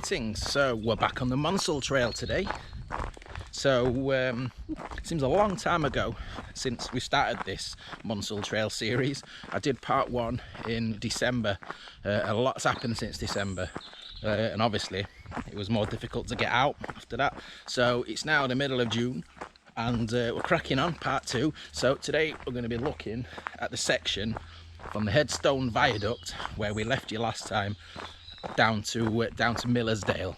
Greetings. So we're back on the Monsal Trail today. So it seems a long time ago since we started this Monsal Trail series. I did part 1 in December. A lot's happened since December, and obviously it was more difficult to get out after that. So it's now the middle of June and we're cracking on part 2. So today we're going to be looking at the section from the Headstone Viaduct where we left you last time down to Miller's Dale.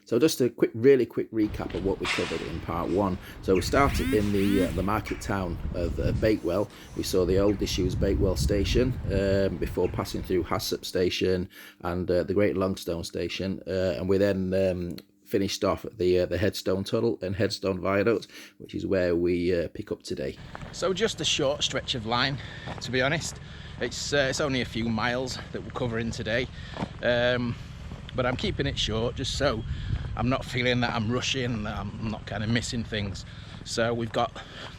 So just a really quick recap of what we covered in part 1. So we started in the market town of Bakewell. We saw the old disused Bakewell station before passing through Hassop station and the Great Longstone station, and we then finished off at the Headstone Tunnel and Headstone Viaduct, which is where we pick up today. So just a short stretch of line, to be honest. It's only a few miles that we're covering today, but I'm keeping it short just so I'm not feeling that I'm rushing, that I'm not kind of missing things. So we've got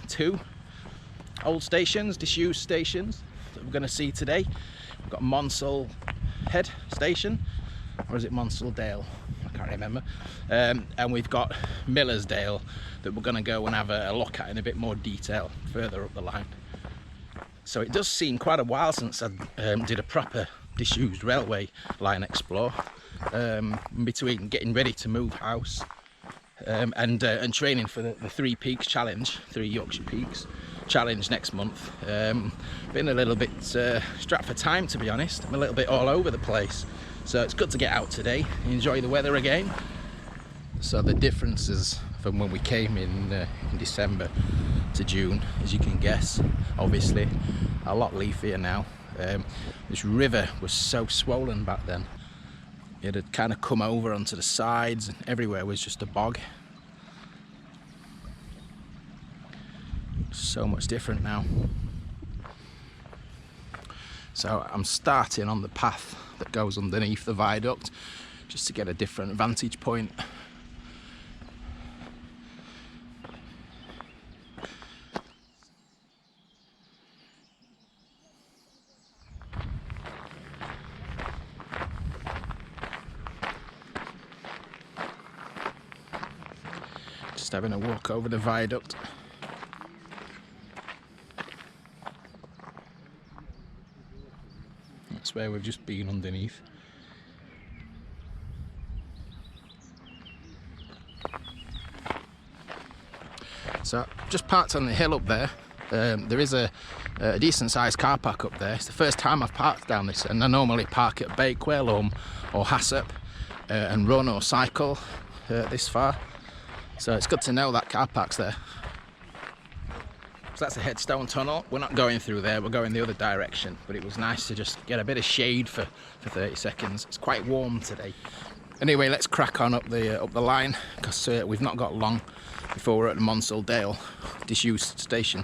2 old stations, disused stations, that we're going to see today. We've got Monsal Head station, or is it Monsal Dale? I can't remember. And we've got Miller's Dale that we're going to go and have a look at in a bit more detail further up the line. So it does seem quite a while since I did a proper disused railway line explore, between getting ready to move house and training for the 3 Peaks challenge, 3 Yorkshire Peaks challenge next month. Been a little bit strapped for time, to be honest. I'm a little bit all over the place, so it's good to get out today, enjoy the weather again. So the differences from when we came in December to June, as you can guess, obviously a lot leafier now. This river was so swollen back then. It had kind of come over onto the sides and everywhere was just a bog. So much different now. So I'm starting on the path that goes underneath the viaduct just to get a different vantage point. Just having a walk over the viaduct. That's where we've just been underneath. So just parked on the hill up there. There is a decent sized car park up there. It's the first time I've parked down this, and I normally park at Bakewell or Hassop and run or cycle this far. So it's good to know that car park's there. So that's the Headstone Tunnel. We're not going through there, we're going the other direction, but it was nice to just get a bit of shade for 30 seconds. It's quite warm today. Anyway, let's crack on up the line, because we've not got long before we're at the Monsal Dale disused station.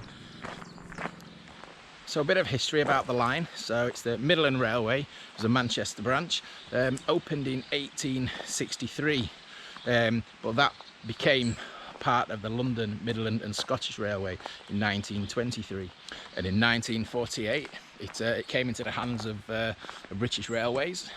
So a bit of history about the line. So it's the Midland Railway. It was a Manchester branch, opened in 1863, but that became part of the London Midland and Scottish Railway in 1923, and in 1948 it came into the hands of British Railways,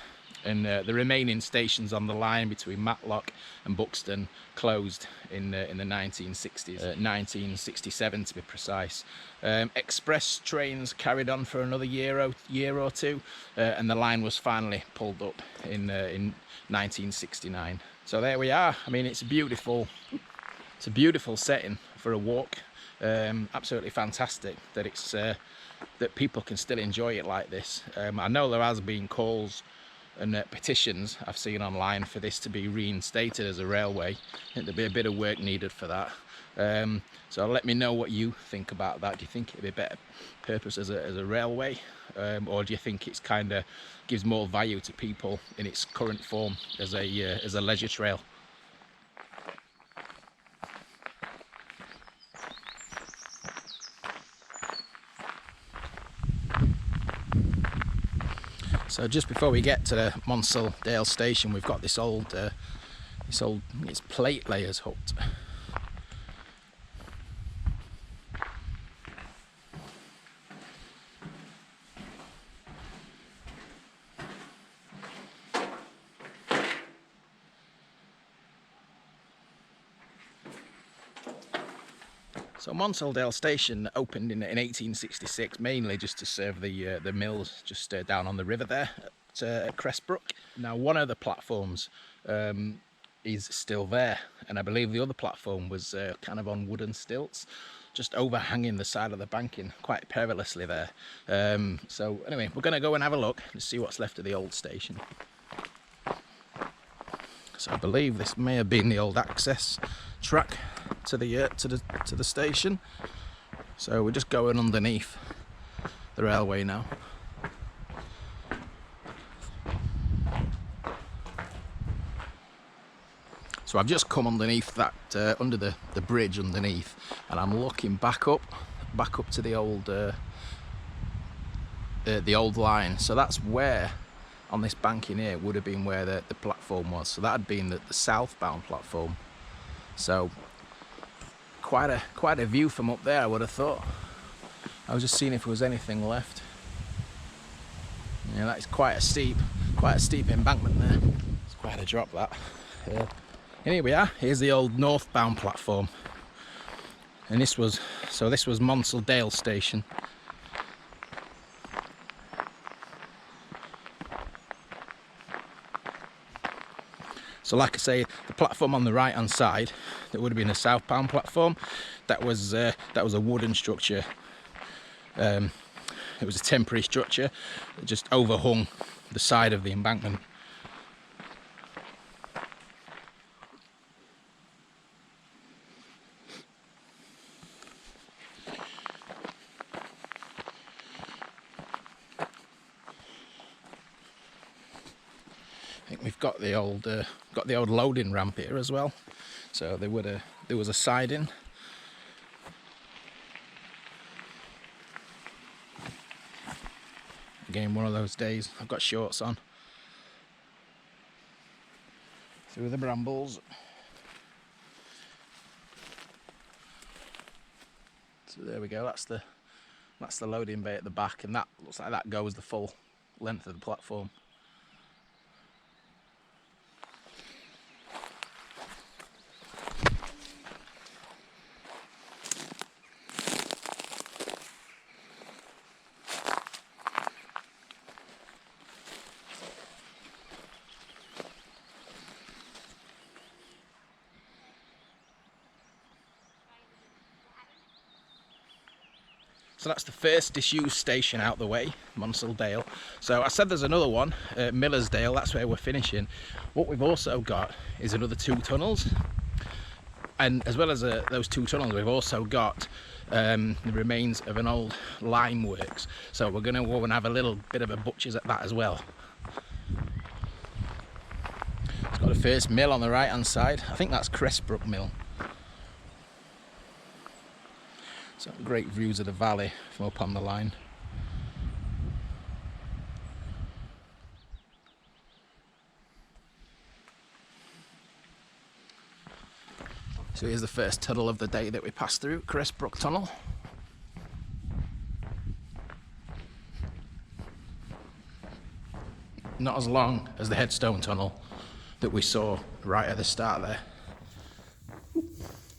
and the remaining stations on the line between Matlock and Buxton closed in the 1960s, 1967 to be precise. Express trains carried on for another year or two, and the line was finally pulled up in 1969. So there we are. I mean, it's a beautiful setting for a walk. Absolutely fantastic that it's that people can still enjoy it like this. I know there has been calls and petitions I've seen online for this to be reinstated as a railway. I think there'd be a bit of work needed for that. So let me know what you think about that. Do you think it'd be a better purpose as a railway, or do you think it's kind of gives more value to people in its current form as a leisure trail? So just before we get to the Monsal Dale station, we've got this old it's plate layers hut. So Monsal Dale station opened in 1866, mainly just to serve the mills just down on the river there at Cressbrook. Now one of the platforms is still there, and I believe the other platform was kind of on wooden stilts, just overhanging the side of the banking quite perilously there. So anyway, we're going to go and have a look and see what's left of the old station. So I believe this may have been the old access track to the station. So we're just going underneath the railway now. So I've just come underneath that, under the bridge underneath, and I'm looking back up to the old line. So that's where, on this banking here, would have been where the platform was. So that had been the southbound platform. So quite a view from up there, I would have thought. I was just seeing if there was anything left. Yeah, that is quite a steep embankment there. It's quite a drop, that. And here we are. Here's the old northbound platform. And this was Monsal Dale station. So like I say, the platform on the right hand side, that would have been a southbound platform, that was a wooden structure. It was a temporary structure that just overhung the side of the embankment. I think we've got the old loading ramp here as well. So there was a siding. Again, one of those days. I've got shorts on. Through the brambles. So there we go. That's the loading bay at the back, and that looks like that goes the full length of the platform. So that's the first disused station out the way, Monsal Dale. So I said there's another one, Miller's Dale, that's where we're finishing. What we've also got is another 2 tunnels. And as well as those 2 tunnels, we've also got the remains of an old lime works. So we're going to go and have a little bit of a butcher's at that as well. It's got the first mill on the right hand side. I think that's Cressbrook Mill. So great views of the valley from up on the line. So here's the first tunnel of the day that we passed through, Cressbrook Tunnel. Not as long as the Headstone Tunnel that we saw right at the start there.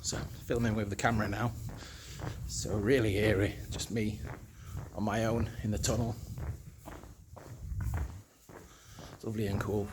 So filming with the camera now. So really eerie, just me on my own in the tunnel. It's lovely and cool.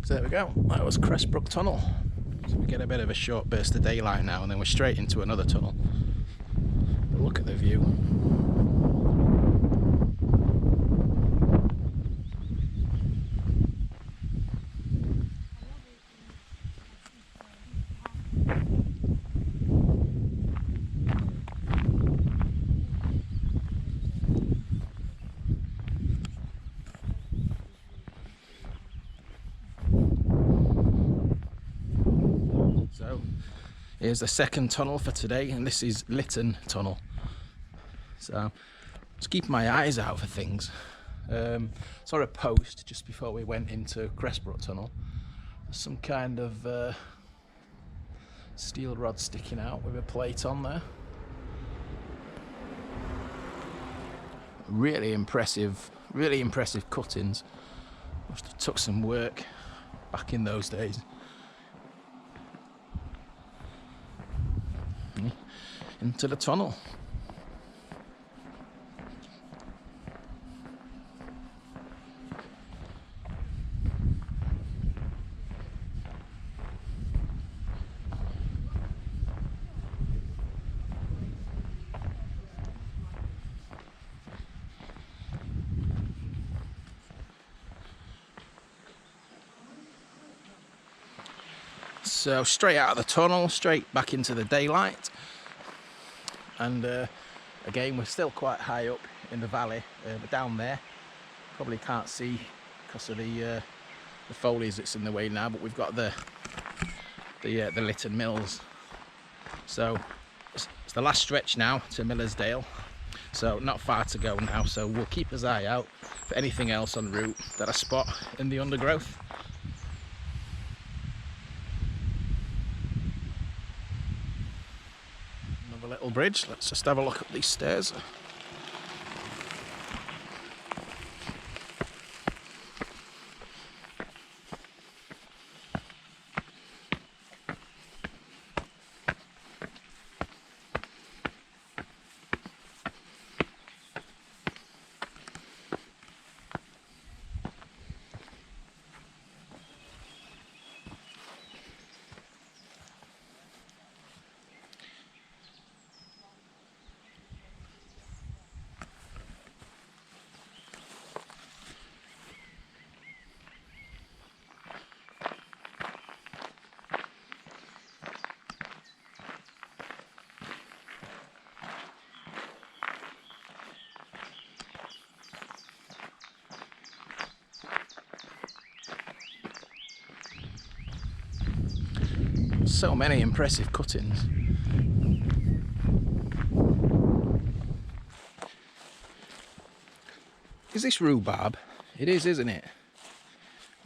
So there we go, that was Cressbrook Tunnel. So we get a bit of a short burst of daylight now, and then we're straight into another tunnel. But look at the view. So So here's the second tunnel for today, and this is Litton Tunnel. So just keep my eyes out for things. Saw a post just before we went into Cressbrook Tunnel. Some kind of steel rod sticking out with a plate on there. Really impressive cuttings. Must have took some work back in those days. Into the tunnel. So straight out of the tunnel, straight back into the daylight, and again we're still quite high up in the valley, but down there probably can't see because of the foliage that's in the way now. But we've got the Litton Mills, so it's the last stretch now to Miller's Dale, so not far to go now. So we'll keep his eye out for anything else en route that I spot in the undergrowth. Little bridge. Let's just have a look up these stairs. So many impressive cuttings. Is this rhubarb? It is, isn't it?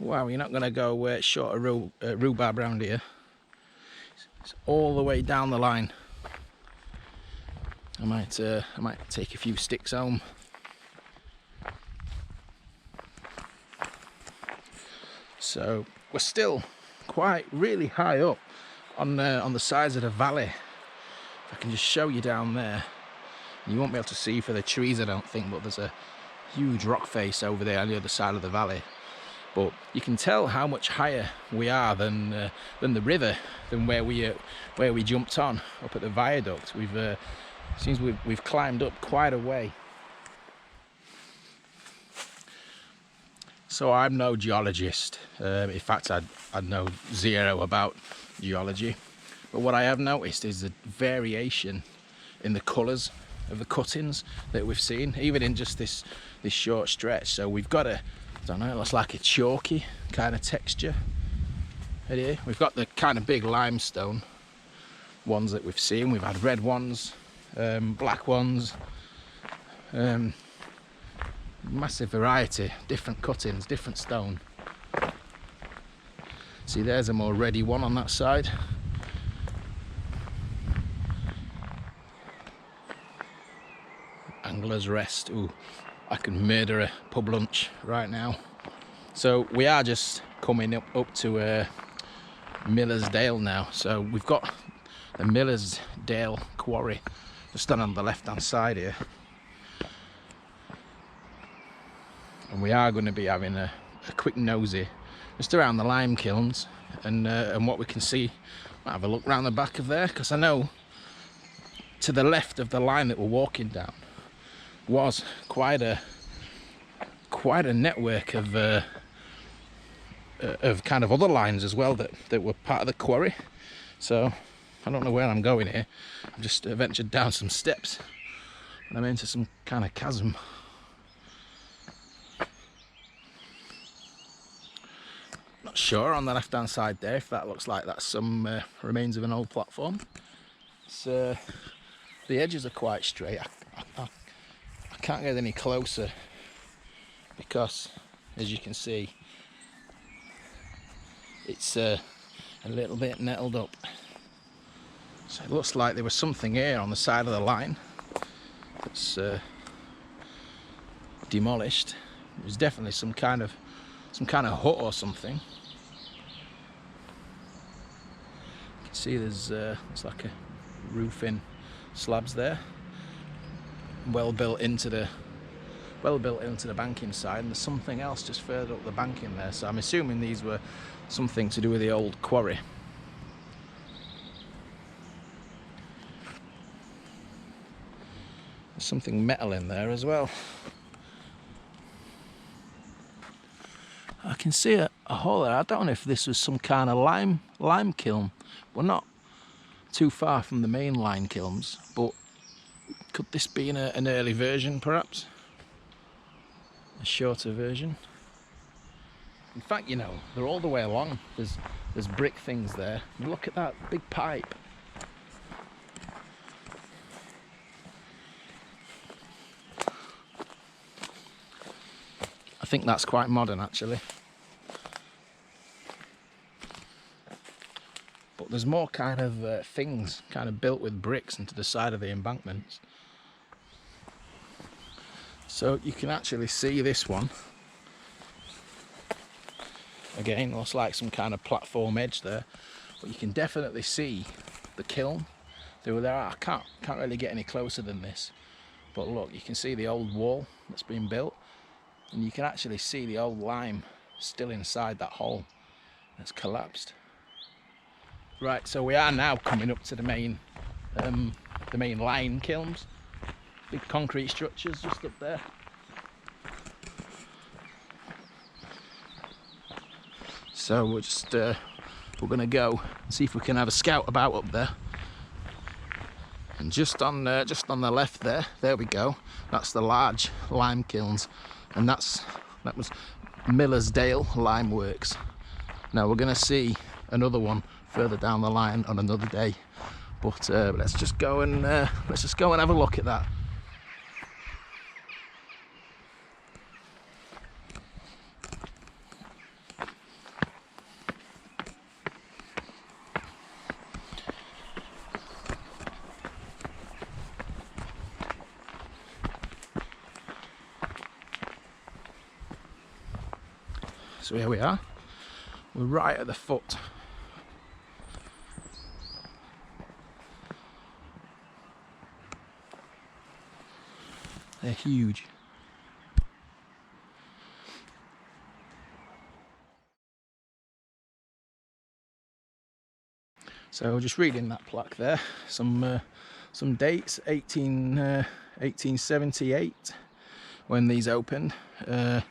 Wow, you're not going to go short of rhubarb around here. It's all the way down the line. I might take a few sticks home. So we're still really high up on the sides of the valley. If I can just show you down there, you won't be able to see for the trees, I don't think, but there's a huge rock face over there on the other side of the valley. But you can tell how much higher we are than the river, than where we jumped on up at the viaduct. Seems we've climbed up quite a way. So I'm no geologist. In fact, I know zero about geology. But what I have noticed is the variation in the colours of the cuttings that we've seen, even in just this short stretch. So we've got I don't know, it looks like a chalky kind of texture here. We've got the kind of big limestone ones that we've seen. We've had red ones, black ones, massive variety, different cuttings, different stone. See, there's a more ready one on that side. Angler's Rest. Ooh, I can murder a pub lunch right now. So we are just coming up to Miller's Dale now. So we've got the Miller's Dale quarry just on the left hand side here. And we are going to be having a quick nosy just around the lime kilns and what we can see. Might have a look round the back of there, because I know to the left of the line that we're walking down was quite a network of kind of other lines as well that were part of the quarry. So I don't know where I'm going here. I've just ventured down some steps and I'm into some kind of chasm. Not sure on the left hand side there if that looks like that's some remains of an old platform. It's, the edges are quite straight. I can't get any closer because, as you can see, it's a little bit nettled up. So it looks like there was something here on the side of the line that's demolished. It was definitely some kind of hut or something. You can see there's it's like a roofing slabs there, well built into the banking side, and there's something else just further up the banking there. So I'm assuming these were something to do with the old quarry. There's something metal in there as well. I can see a hole there. I don't know if this was some kind of lime kiln. We're not too far from the main line kilns, but could this be an early version perhaps? A shorter version? In fact, you know, they're all the way along. There's brick things there. Look at that big pipe. I think that's quite modern actually. But there's more kind of things kind of built with bricks into the side of the embankments. So you can actually see this one. Again, looks like some kind of platform edge there. But you can definitely see the kiln through there. I can't really get any closer than this. But look, you can see the old wall that's been built. And you can actually see the old lime still inside that hole that's collapsed. Right, so we are now coming up to the main line kilns. Big concrete structures just up there. So we're just we're gonna go and see if we can have a scout about up there. And just on the left there we go. That's the large lime kilns. And that was Miller's Dale Lime Works. Now we're going to see another one further down the line on another day, but let's just go and have a look at that. So here we are, we're right at the foot. They're huge. So just reading that plaque there, some dates, 1878 when these opened, and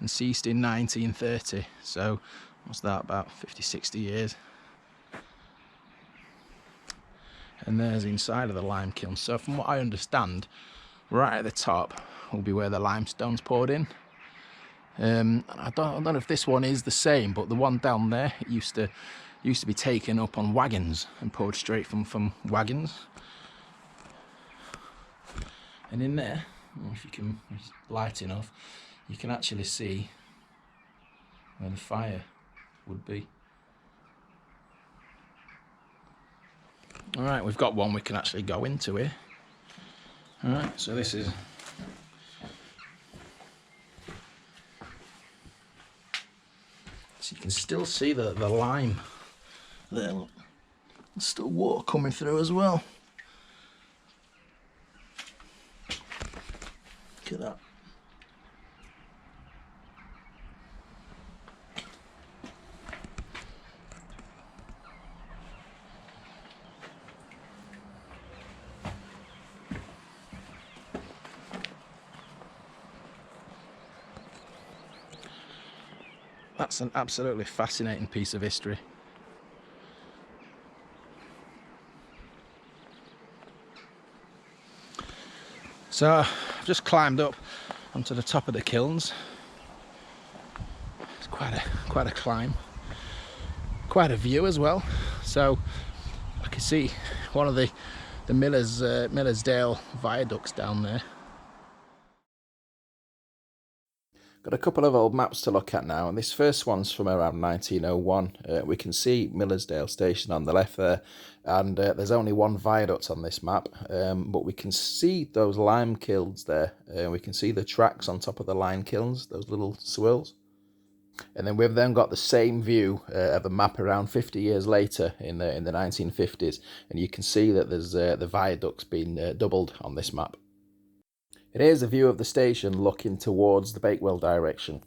ceased in 1930. So what's that, about 50-60 years? And there's inside of the lime kiln. So from what I understand, right at the top will be where the limestone's poured in. I don't know if this one is the same, but the one down there, it used to be taken up on wagons and poured straight from wagons. And in there, if you can light enough, you can actually see where the fire would be. Alright, we've got one we can actually go into here. Alright, so this is... So you can still see the lime there. Look. There's still water coming through as well. Look at that. That's an absolutely fascinating piece of history. So I've just climbed up onto the top of the kilns. It's quite a climb. quite a view as well. So I can see one of the Miller's Dale Viaducts down there. Got a couple of old maps to look at now, and this first one's from around 1901. We can see Millersdale Station on the left there, and there's only one viaduct on this map, but we can see those lime kilns there. We can see the tracks on top of the lime kilns, those little swirls. And then we've then got the same view of a map around 50 years later in the 1950s, and you can see that there's the viaduct's been doubled on this map. It is a view of the station looking towards the Bakewell direction.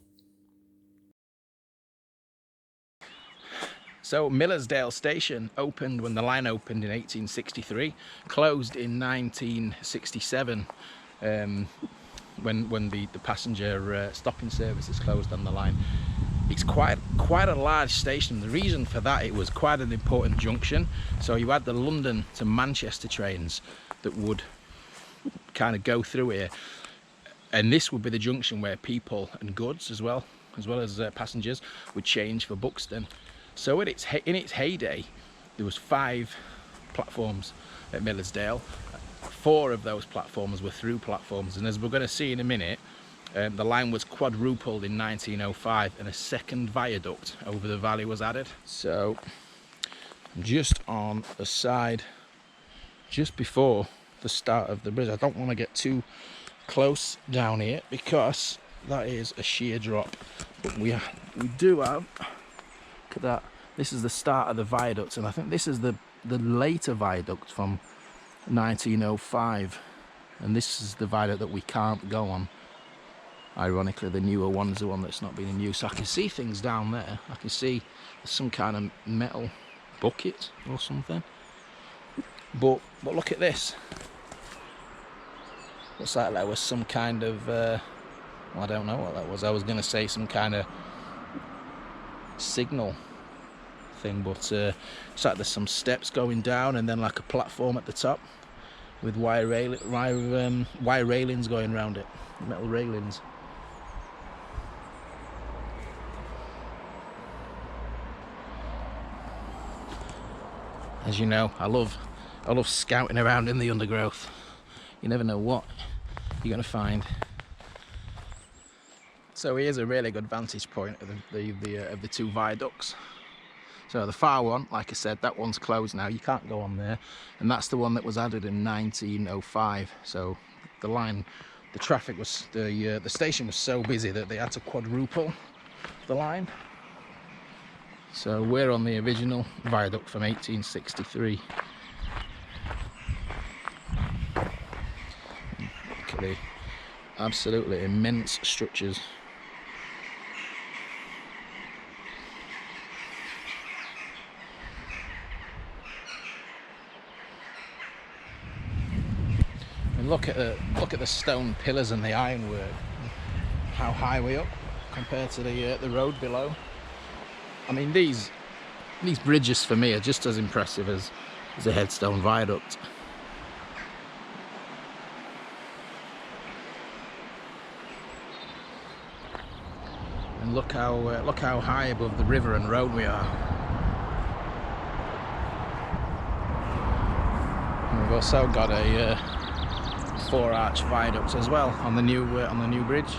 So Millersdale Station opened when the line opened in 1863, closed in 1967 when the passenger stopping services closed on the line. It's quite a large station. The reason for that, it was quite an important junction. So you had the London to Manchester trains that would kind of go through here, and this would be the junction where people and goods as well as passengers would change for Buxton. So in its heyday, there was 5 platforms at Millersdale. 4 of those platforms were through platforms, and as we're going to see in a minute, the line was quadrupled in 1905 and a second viaduct over the valley was added. So just on the side, just before the start of the bridge, I don't want to get too close down here because that is a sheer drop, but we do have, look at that, this is the start of the viaduct, and I think this is the later viaduct from 1905, and this is the viaduct that we can't go on. Ironically, the newer one is the one that's not been in use. So I can see things down there. I can see some kind of metal bucket or something, but look at this. Looks like there was some kind of, well, I don't know what that was. I was going to say some kind of signal thing, but it's like there's some steps going down and then like a platform at the top with wire railings going around it, metal railings. As you know, I love scouting around in the undergrowth. You never know what you're going to find. So here's a really good vantage point of the 2 viaducts. So the far one, like I said, that one's closed now. You can't go on there, and that's the one that was added in 1905. So the line, the traffic was the station was so busy that they had to quadruple the line. So we're on the original viaduct from 1863. Look at the absolutely immense structures. And look at the stone pillars and the ironwork. How high we're up compared to the road below. I mean, these bridges for me are just as impressive as the Headstone Viaduct. And look how high above the river and road we are. And we've also got a 4-arch viaduct as well on the new bridge.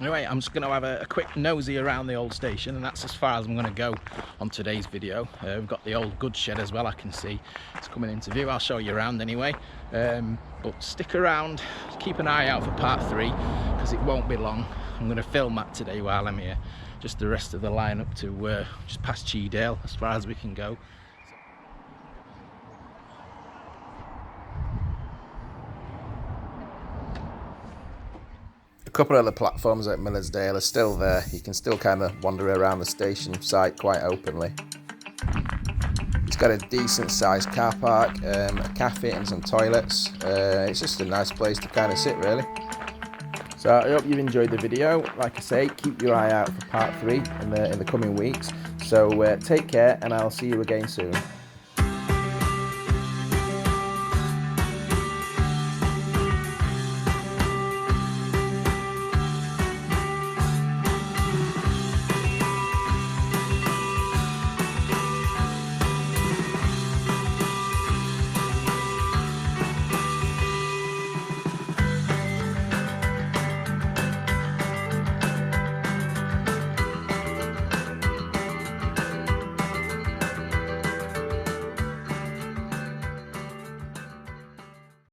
Anyway, I'm just going to have a quick nosy around the old station, and that's as far as I'm going to go on today's video. We've got the old goods shed as well, I can see. It's coming into view. I'll show you around anyway. But stick around, keep an eye out for part 3, because it won't be long. I'm going to film that today while I'm here. Just the rest of the line up to just past Dale, as far as we can go. A couple of the platforms at Millersdale are still there. You can still kind of wander around the station site quite openly. It's got a decent sized car park, a cafe and some toilets. It's just a nice place to kind of sit, really. So I hope you've enjoyed the video. Like I say, keep your eye out for part 3 in the coming weeks. So take care, and I'll see you again soon.